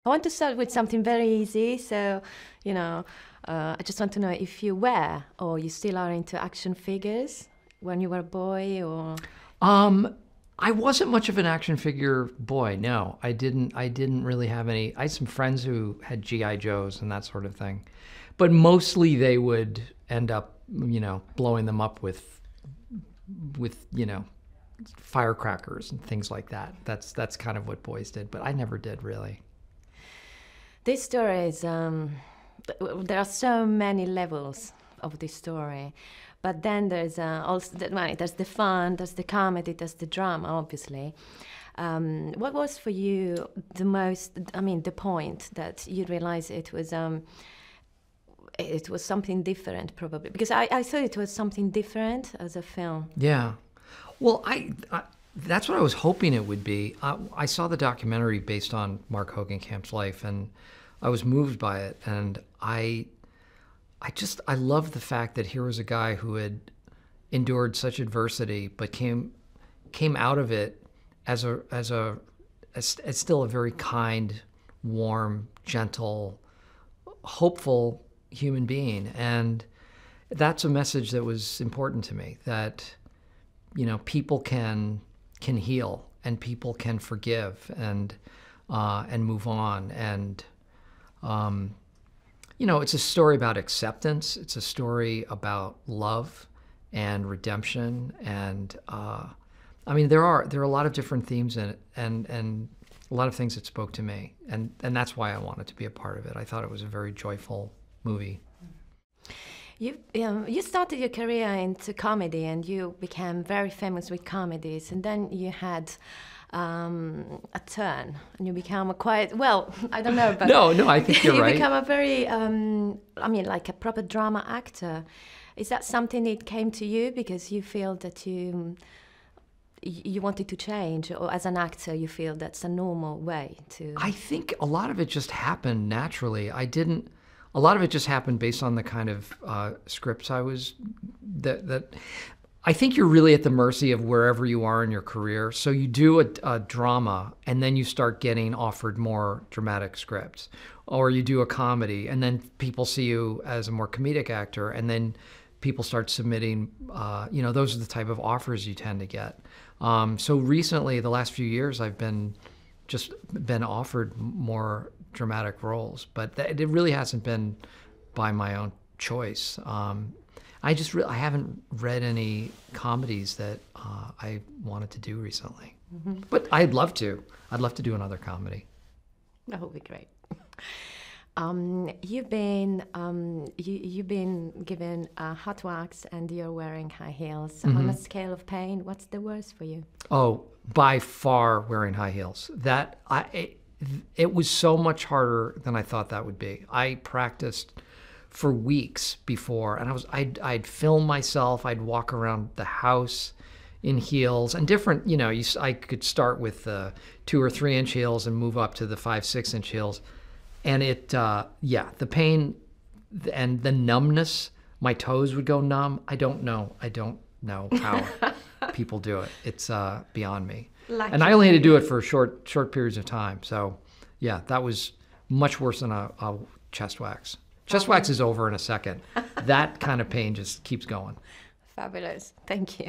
I want to start with something very easy. So, you know, I just want to know if you were or you still are into action figures when you were a boy, or... I wasn't much of an action figure boy. No, I didn't really have any. I had some friends who had GI Joes and that sort of thing, but mostly they would end up, blowing them up with firecrackers and things like that. That's kind of what boys did, but I never did really. This story is, there are so many levels of this story, but then there's also, there's the fun, there's the comedy, there's the drama, obviously. What was for you the point that you realized it was something different, probably? Because I thought it was something different as a film. Yeah. Well, that's what I was hoping it would be. I saw the documentary based on Mark Hogenkamp's life, and I was moved by it. And I love the fact that here was a guy who had endured such adversity, but came out of it as still a very kind, warm, gentle, hopeful human being. And that's a message that was important to me, that people can heal, and people can forgive and move on. And it's a story about acceptance. It's a story about love and redemption. And there are a lot of different themes in it, and a lot of things that spoke to me. And that's why I wanted to be a part of it. I thought it was a very joyful movie. You started your career into comedy, and you became very famous with comedies, and then you had a turn, and you become I don't know, but no, I think you're you right. become a very, like a proper drama actor. Is that something that came to you because you feel that you wanted to change, or as an actor you feel that's a normal way to? I think a lot of it just happened naturally. A lot of it just happened based on the kind of scripts I was, that I think you're really at the mercy of wherever you are in your career. So you do a drama, and then you start getting offered more dramatic scripts. Or you do a comedy, and then people see you as a more comedic actor, and then people start submitting, those are the type of offers you tend to get. So recently, the last few years, I've been offered more dramatic roles, but it really hasn't been by my own choice. I haven't read any comedies that I wanted to do recently. Mm-hmm. But I'd love to. I'd love to do another comedy. That would be great. You've been given a hot wax, and you're wearing high heels. Mm-hmm. On a scale of pain, what's the worst for you? Oh, by far wearing high heels. It was so much harder than I thought that would be. I practiced for weeks before, and I'd film myself. I'd walk around the house in heels, and different, I could start with the 2 or 3 inch heels and move up to the 5, 6 inch heels. And the pain and the numbness, my toes would go numb. I don't know how people do it. It's beyond me. Lucky. And I only had to do it for short periods of time. So yeah, that was much worse than a chest wax. Chest wax is over in a second. That kind of pain just keeps going. Fabulous. Thank you.